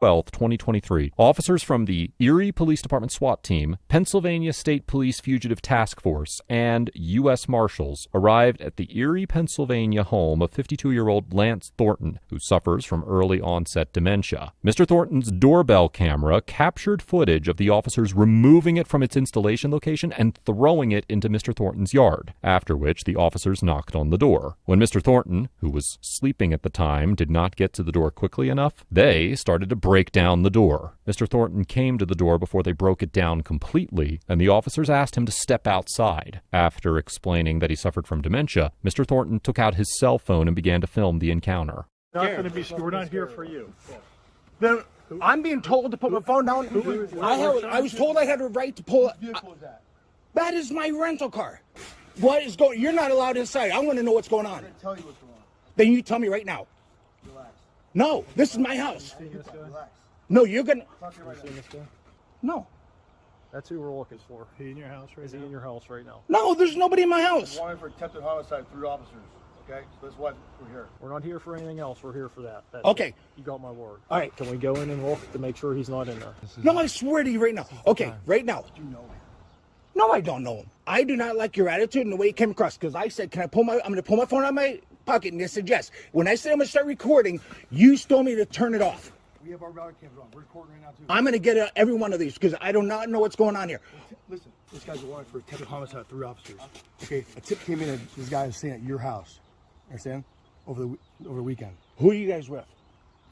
12th, 2023, officers from the Erie Police Department SWAT team, Pennsylvania State Police Fugitive Task Force, and U.S. Marshals arrived at the Erie, Pennsylvania home of 52-year-old Lance Thornton, who suffers from early onset dementia. Mr. Thornton's doorbell camera captured footage of the officers removing it from its installation location and throwing it into Mr. Thornton's yard, after which the officers knocked on the door. When Mr. Thornton, who was sleeping at the time, did not get to the door quickly enough, they started to break down the door. Mr. Thornton came to the door before they broke it down completely, and the officers asked him to step outside. After explaining that he suffered from dementia, Mr. Thornton took out his cell phone and began to film the encounter. We're not here for you. Then I'm being told to put my phone down. I was told I had a right to pull it. That is my rental car. What is going? You're not allowed inside. I want to know what's going on. Tell you what's going on. Then you tell me right now. Relax. No, this is my house. Relax. No, you're gonna. No. That's who we're looking for. He in your house right now? Is he in your house right now? No, there's nobody in my house. We're wanted for attempted homicide, 3 officers. Okay, so that's why we're here. We're not here for anything else. We're here for that. That's Okay. It. You got my word. All right. Can we go in and look to make sure he's not in there? No, I swear to you right now. Okay, right now. You know him. No, I don't know him. I do not like your attitude and the way you came across. Because I said, I'm going to pull my phone out of my pocket, and you said yes. When I said I'm going to start recording, you told me to turn it off. We have our router cams on. We're recording right now too. I'm going to get every one of these because I do not know what's going on here. Listen, this guy's wanted for attempted homicide, 3 officers. Okay, a tip came in and this guy is staying at your house. Understand? Over the weekend. Who are you guys with?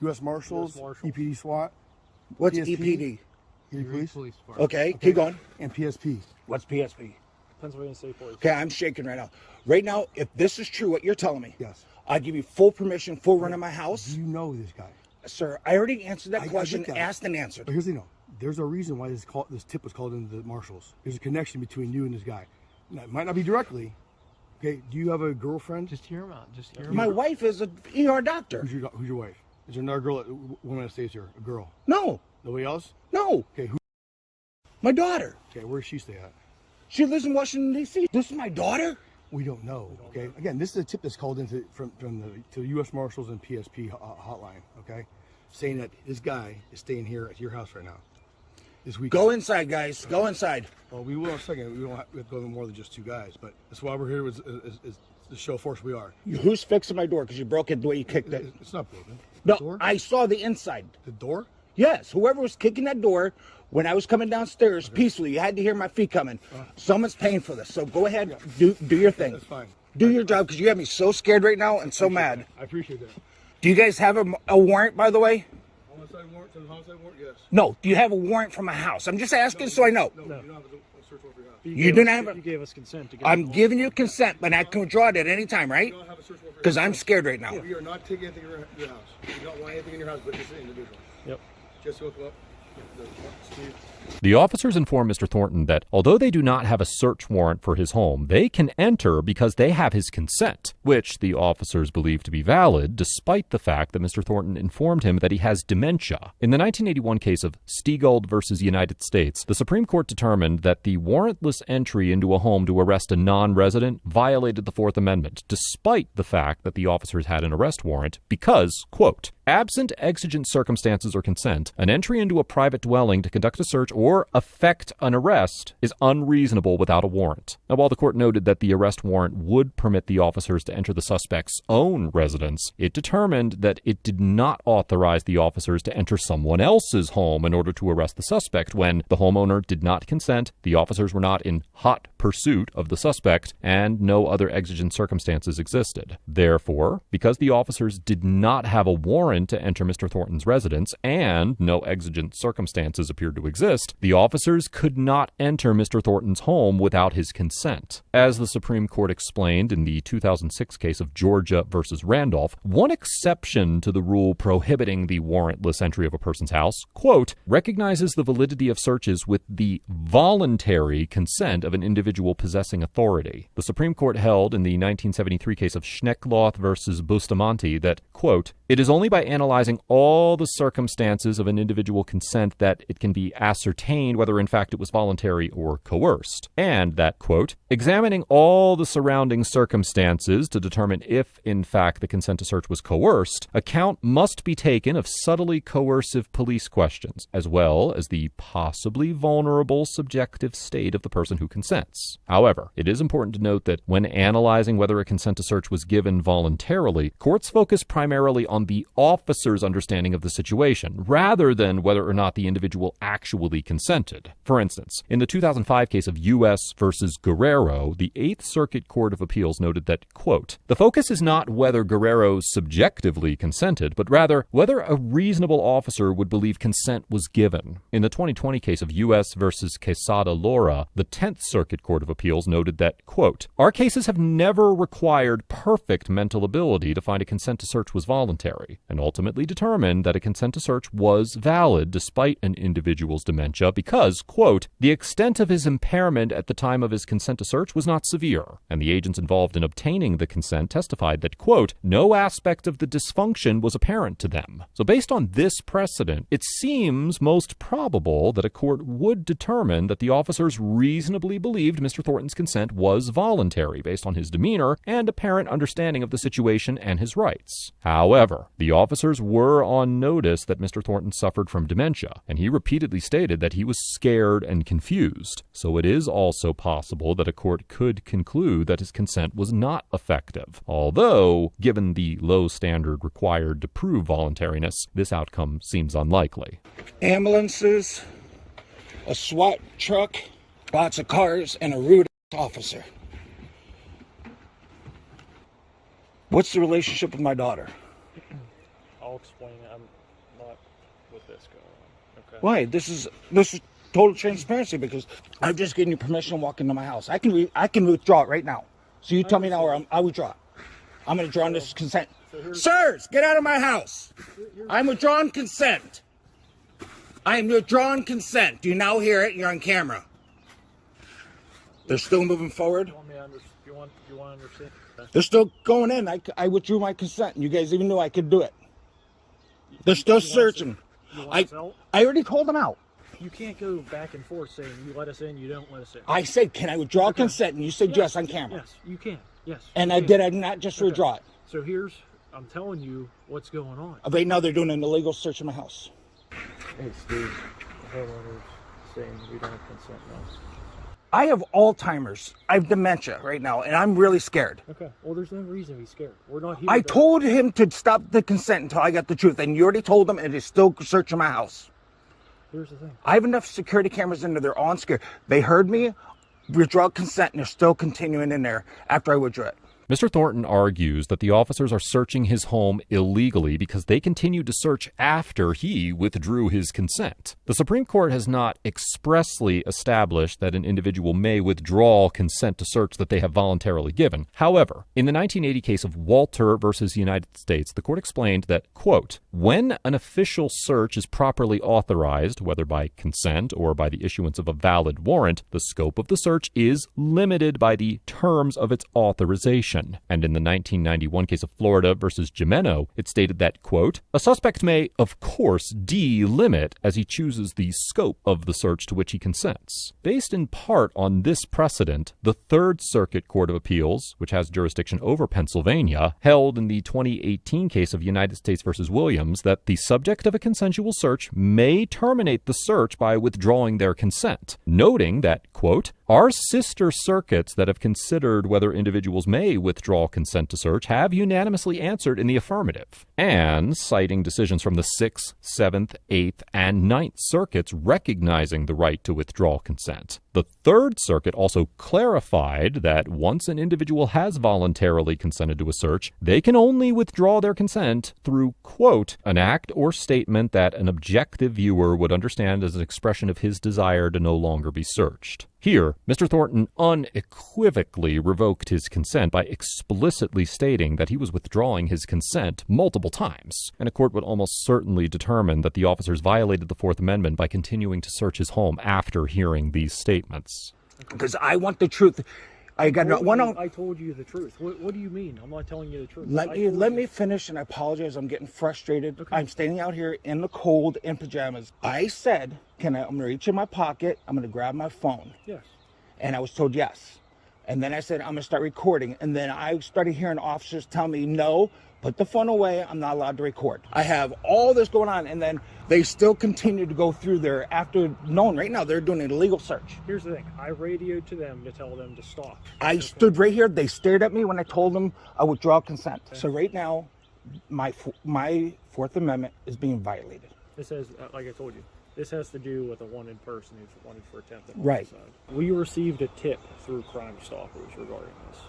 U.S. Marshals, EPD SWAT. What's PSP, EPD? Erie Police Department. Okay, keep going. And PSP. What's PSP? Pennsylvania State Police. Okay, I'm shaking right now. Right now, if this is true, what you're telling me, Yes. I give you full permission, full run of my house. Do you know this guy? Sir, I already answered that I question, get that. asked and answered. But here's the thing, there's a reason why this tip was called into the Marshals. There's a connection between you and this guy. Now, it might not be directly. Okay, do you have a girlfriend? Just hear him out. Just hear him My out. wife is an ER doctor. Who's your wife? Is there another woman that stays here? A girl? No, Nobody else? no, Okay, who? my daughter. Okay, where does she stay at? She lives in Washington, D.C. This is my daughter? We don't know. Okay, again, this is a tip that's called into to the U.S. Marshals and PSP hotline. Okay, saying that this guy is staying here at your house right now. This week. Go inside, guys. Go inside. Well, we will in a second. We don't have to go more than just 2 guys, but that's why we're here is to show force we are. Who's fixing my door? Because you broke it the way you kicked it. It's not broken. No, Door? I saw the inside. The door? Yes, whoever was kicking that door when I was coming downstairs peacefully, you had to hear my feet coming. Someone's paying for this, so go ahead, do your thing. That's fine. Do your job, because you have me so scared right now and so mad. I appreciate that. Do you guys have a warrant, by the way? Homicide warrant? To the homicide warrant? Yes. No. Do you have a warrant for my house? I'm just asking so I know. No, you don't have a search warrant for your house. You do not have a... You gave us consent to get I'm giving you consent, but I can withdraw it at any time, right? You don't have a search warrant for your Because house. I'm scared right now. We are not taking anything in your house. We don't want anything in your house but this individual. Yep. Just hook up. Steve. The officers informed Mr. Thornton that although they do not have a search warrant for his home, they can enter because they have his consent, which the officers believe to be valid, despite the fact that Mr. Thornton informed him that he has dementia. In the 1981 case of Stiegald versus United States, the Supreme Court determined that the warrantless entry into a home to arrest a non-resident violated the Fourth Amendment, despite the fact that the officers had an arrest warrant, because, quote, absent exigent circumstances or consent, an entry into a private dwelling to conduct a search or effect an arrest is unreasonable without a warrant. Now, while the court noted that the arrest warrant would permit the officers to enter the suspect's own residence, it determined that it did not authorize the officers to enter someone else's home in order to arrest the suspect when the homeowner did not consent, the officers were not in hot pursuit of the suspect, and no other exigent circumstances existed. Therefore, because the officers did not have a warrant to enter Mr. Thornton's residence and no exigent circumstances appeared to exist, the officers could not enter Mr. Thornton's home without his consent. As the Supreme Court explained in the 2006 case of Georgia versus Randolph, one exception to the rule prohibiting the warrantless entry of a person's house, quote, recognizes the validity of searches with the voluntary consent of an individual possessing authority. The Supreme Court held in the 1973 case of Schneckloth versus Bustamante that, quote, it is only by analyzing all the circumstances of an individual consent that it can be ascertained whether in fact it was voluntary or coerced, and that, quote, examining all the surrounding circumstances to determine if in fact the consent to search was coerced, account must be taken of subtly coercive police questions, as well as the possibly vulnerable subjective state of the person who consents. However, it is important to note that when analyzing whether a consent to search was given voluntarily, courts focus primarily on the officer's understanding of the situation, rather than whether or not the individual actually consented. For instance, in the 2005 case of U.S. versus Guerrero, the Eighth Circuit Court of Appeals noted that, quote, the focus is not whether Guerrero subjectively consented, but rather whether a reasonable officer would believe consent was given. In the 2020 case of U.S. versus Quesada Lara, the 10th Circuit Court of Appeals noted that, quote, our cases have never required perfect mental ability to find a consent to search was voluntary, and ultimately determined that a consent to search was valid despite an individual's dementia because, quote, the extent of his impairment at the time of his consent to search was not severe, and the agents involved in obtaining the consent testified that, quote, no aspect of the dysfunction was apparent to them. So based on this precedent, it seems most probable that a court would determine that the officers reasonably believed Mr. Thornton's consent was voluntary based on his demeanor and apparent understanding of the situation and his rights. However, the officers were on notice that Mr. Thornton suffered from dementia, and he repeatedly stated that he was scared and confused. So it is also possible that a court could conclude that his consent was not effective. Although, given the low standard required to prove voluntariness, this outcome seems unlikely. Ambulances, a SWAT truck, lots of cars, and a rude officer. What's the relationship with my daughter? I'll explain it. I'm not with this going on. Okay. Why? This is total transparency because I've just given you permission to walk into my house. I can withdraw it right now. So you tell me now or I withdraw it. I'm going to draw this consent. Sirs, get out of my house. I'm withdrawing consent. I am withdrawing consent. Do you now hear it? You're on camera. They're still moving forward. You want to understand? They're still going in. I withdrew my consent. You guys even knew I could do it. They're still searching. I already told them out. You can't go back and forth saying you let us in, you don't let us in. I said, can I withdraw consent? And you said yes on camera. Yes, you can. Yes. And I did. I did not just withdraw it. So I'm telling you what's going on. Right now they're doing an illegal search of my house. Hey, Steve, the homeowner's saying we don't have consent now. I have Alzheimer's. I have dementia right now, and I'm really scared. Okay. Well, there's no reason to be scared. We're not here. I told him to stop the consent until I got the truth, and you already told him, and it's still searching my house. Here's the thing. I have enough security cameras in there. They're all scared. They heard me withdraw consent, and they're still continuing in there after I withdrew it. Mr. Thornton argues that the officers are searching his home illegally because they continued to search after he withdrew his consent. The Supreme Court has not expressly established that an individual may withdraw consent to search that they have voluntarily given. However, in the 1980 case of Walter versus United States, the court explained that, quote, when an official search is properly authorized, whether by consent or by the issuance of a valid warrant, the scope of the search is limited by the terms of its authorization. And in the 1991 case of Florida versus Gimeno, it stated that, quote, a suspect may, of course, delimit as he chooses the scope of the search to which he consents. Based in part on this precedent, the Third Circuit Court of Appeals, which has jurisdiction over Pennsylvania, held in the 2018 case of United States versus Williams that the subject of a consensual search may terminate the search by withdrawing their consent, noting that, quote, our sister circuits that have considered whether individuals may withdraw consent to search have unanimously answered in the affirmative, and citing decisions from the 6th, 7th, 8th, and 9th circuits recognizing the right to withdraw consent. The Third Circuit also clarified that once an individual has voluntarily consented to a search, they can only withdraw their consent through, quote, an act or statement that an objective viewer would understand as an expression of his desire to no longer be searched. Here, Mr. Thornton unequivocally revoked his consent by explicitly stating that he was withdrawing his consent multiple times, and a court would almost certainly determine that the officers violated the Fourth Amendment by continuing to search his home after hearing these statements. Because I want the truth. I got one on. I told you the truth. What do you mean? I'm not telling you the truth. Let me finish, and I apologize. I'm getting frustrated. Okay. I'm standing out here in the cold in pajamas. I said, I'm going to reach in my pocket. I'm going to grab my phone. Yes. And I was told yes. And then I said, I'm going to start recording. And then I started hearing officers tell me, no, put the phone away. I'm not allowed to record. I have all this going on. And then they still continue to go through there after knowing right now they're doing an illegal search. Here's the thing. I radioed to them to tell them to stop. I stood right here. They stared at me when I told them I withdraw consent. So right now, my Fourth Amendment is being violated. This has, like I told you, this has to do with a wanted person who's wanted for attempted Right. homicide. We received a tip through Crime Stoppers regarding this.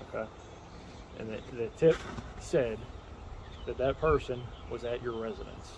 Okay? And the tip said that person was at your residence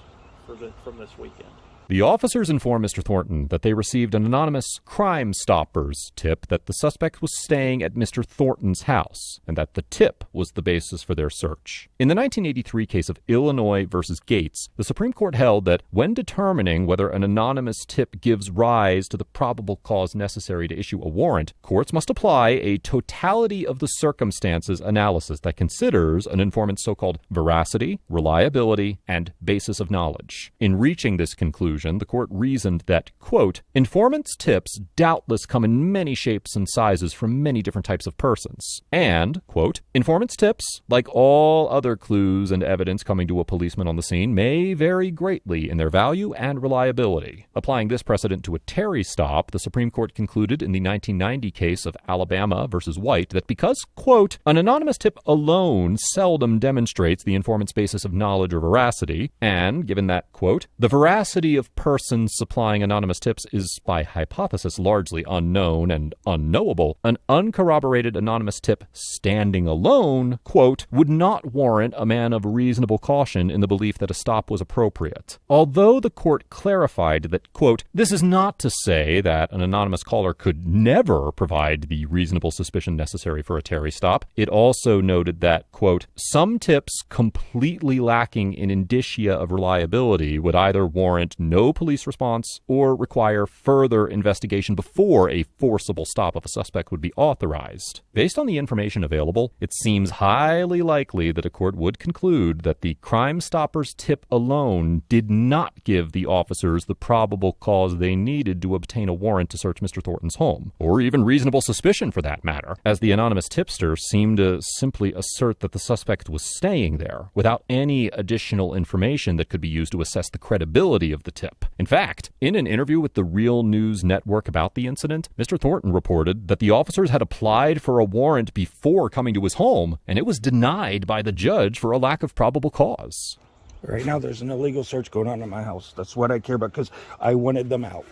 from this weekend. The officers informed Mr. Thornton that they received an anonymous Crime Stoppers tip that the suspect was staying at Mr. Thornton's house, and that the tip was the basis for their search. In the 1983 case of Illinois versus Gates, the Supreme Court held that when determining whether an anonymous tip gives rise to the probable cause necessary to issue a warrant, courts must apply a totality of the circumstances analysis that considers an informant's so-called veracity, reliability, and basis of knowledge. In reaching this conclusion, the court reasoned that, quote, informants' tips doubtless come in many shapes and sizes from many different types of persons. And, quote, informants' tips, like all other clues and evidence coming to a policeman on the scene, may vary greatly in their value and reliability. Applying this precedent to a Terry stop, the Supreme Court concluded in the 1990 case of Alabama versus White that because, quote, an anonymous tip alone seldom demonstrates the informant's basis of knowledge or veracity, and given that, quote, the veracity of persons supplying anonymous tips is by hypothesis largely unknown and unknowable, an uncorroborated anonymous tip standing alone, quote, would not warrant a man of reasonable caution in the belief that a stop was appropriate. Although the court clarified that, quote, this is not to say that an anonymous caller could never provide the reasonable suspicion necessary for a Terry stop, it also noted that, quote, some tips completely lacking in indicia of reliability would either warrant no police response or require further investigation before a forcible stop of a suspect would be authorized. Based on the information available, it seems highly likely that a court would conclude that the Crime Stoppers tip alone did not give the officers the probable cause they needed to obtain a warrant to search Mr. Thornton's home, or even reasonable suspicion for that matter, as the anonymous tipster seemed to simply assert that the suspect was staying there without any additional information that could be used to assess the credibility of the tip. In fact, in an interview with the Real News Network about the incident, Mr. Thornton reported that the officers had applied for a warrant before coming to his home, and it was denied by the judge for a lack of probable cause. Right now, there's an illegal search going on in my house. That's what I care about because I wanted them out.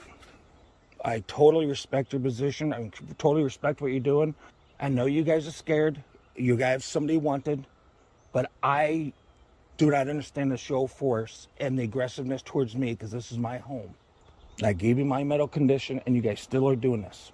I totally respect your position. I totally respect what you're doing. I know you guys are scared. You guys have somebody wanted. But I do not understand the show of force and the aggressiveness towards me because this is my home. I gave you my medical condition and you guys still are doing this.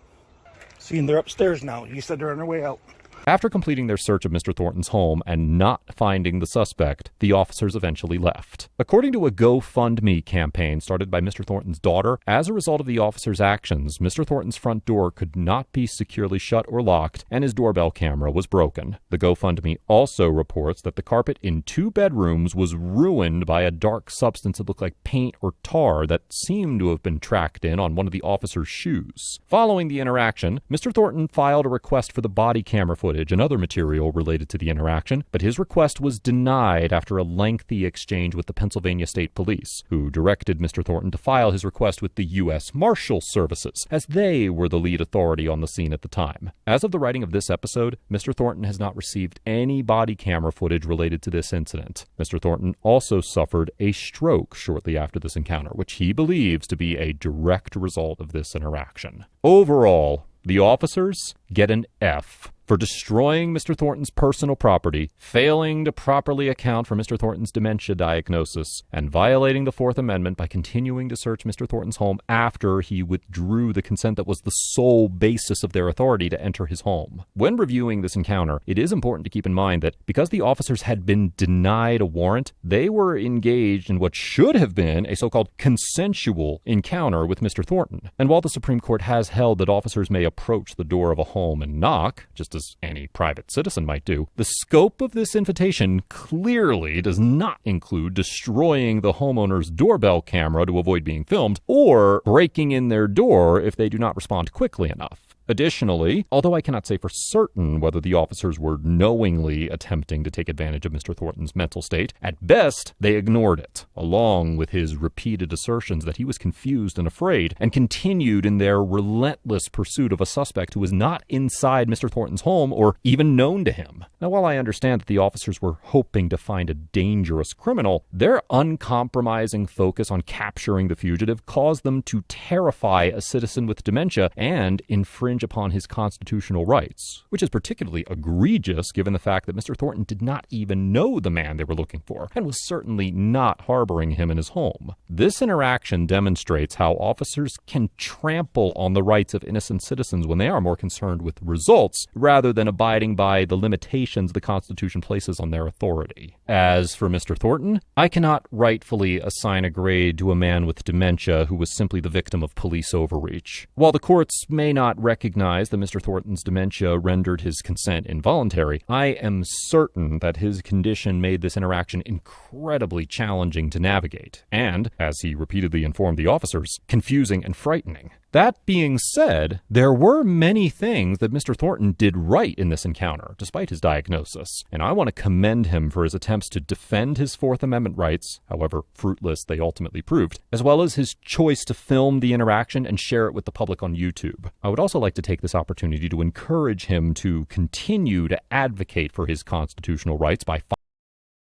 See, and they're upstairs now. You said they're on their way out. After completing their search of Mr. Thornton's home and not finding the suspect, the officers eventually left. According to a GoFundMe campaign started by Mr. Thornton's daughter, as a result of the officers' actions, Mr. Thornton's front door could not be securely shut or locked, and his doorbell camera was broken. The GoFundMe also reports that the carpet in 2 bedrooms was ruined by a dark substance that looked like paint or tar that seemed to have been tracked in on one of the officers' shoes. Following the interaction, Mr. Thornton filed a request for the body camera footage and other material related to the interaction, but his request was denied after a lengthy exchange with the Pennsylvania State Police, who directed Mr. Thornton to file his request with the U.S. Marshal Services, as they were the lead authority on the scene at the time. As of the writing of this episode, Mr. Thornton has not received any body camera footage related to this incident. Mr. Thornton also suffered a stroke shortly after this encounter, which he believes to be a direct result of this interaction. Overall, the officers get an F for destroying Mr. Thornton's personal property, failing to properly account for Mr. Thornton's dementia diagnosis, and violating the Fourth Amendment by continuing to search Mr. Thornton's home after he withdrew the consent that was the sole basis of their authority to enter his home. When reviewing this encounter, it is important to keep in mind that because the officers had been denied a warrant, they were engaged in what should have been a so-called consensual encounter with Mr. Thornton. And while the Supreme Court has held that officers may approach the door of a home and knock, just as any private citizen might do, the scope of this invitation clearly does not include destroying the homeowner's doorbell camera to avoid being filmed, or breaking in their door if they do not respond quickly enough. Additionally, although I cannot say for certain whether the officers were knowingly attempting to take advantage of Mr. Thornton's mental state, at best, they ignored it, along with his repeated assertions that he was confused and afraid, and continued in their relentless pursuit of a suspect who was not inside Mr. Thornton's home or even known to him. Now, while I understand that the officers were hoping to find a dangerous criminal, their uncompromising focus on capturing the fugitive caused them to terrify a citizen with dementia and infringe upon his constitutional rights, which is particularly egregious given the fact that Mr. Thornton did not even know the man they were looking for and was certainly not harboring him in his home. This interaction demonstrates how officers can trample on the rights of innocent citizens when they are more concerned with results rather than abiding by the limitations the Constitution places on their authority. As for Mr. Thornton, I cannot rightfully assign a grade to a man with dementia who was simply the victim of police overreach. While the courts may not recognize that Mr. Thornton's dementia rendered his consent involuntary, I am certain that his condition made this interaction incredibly challenging to navigate, and, as he repeatedly informed the officers, confusing and frightening. That being said, there were many things that Mr. Thornton did right in this encounter, despite his diagnosis, and I want to commend him for his attempts to defend his Fourth Amendment rights, however fruitless they ultimately proved, as well as his choice to film the interaction and share it with the public on YouTube. I would also like to take this opportunity to encourage him to continue to advocate for his constitutional rights by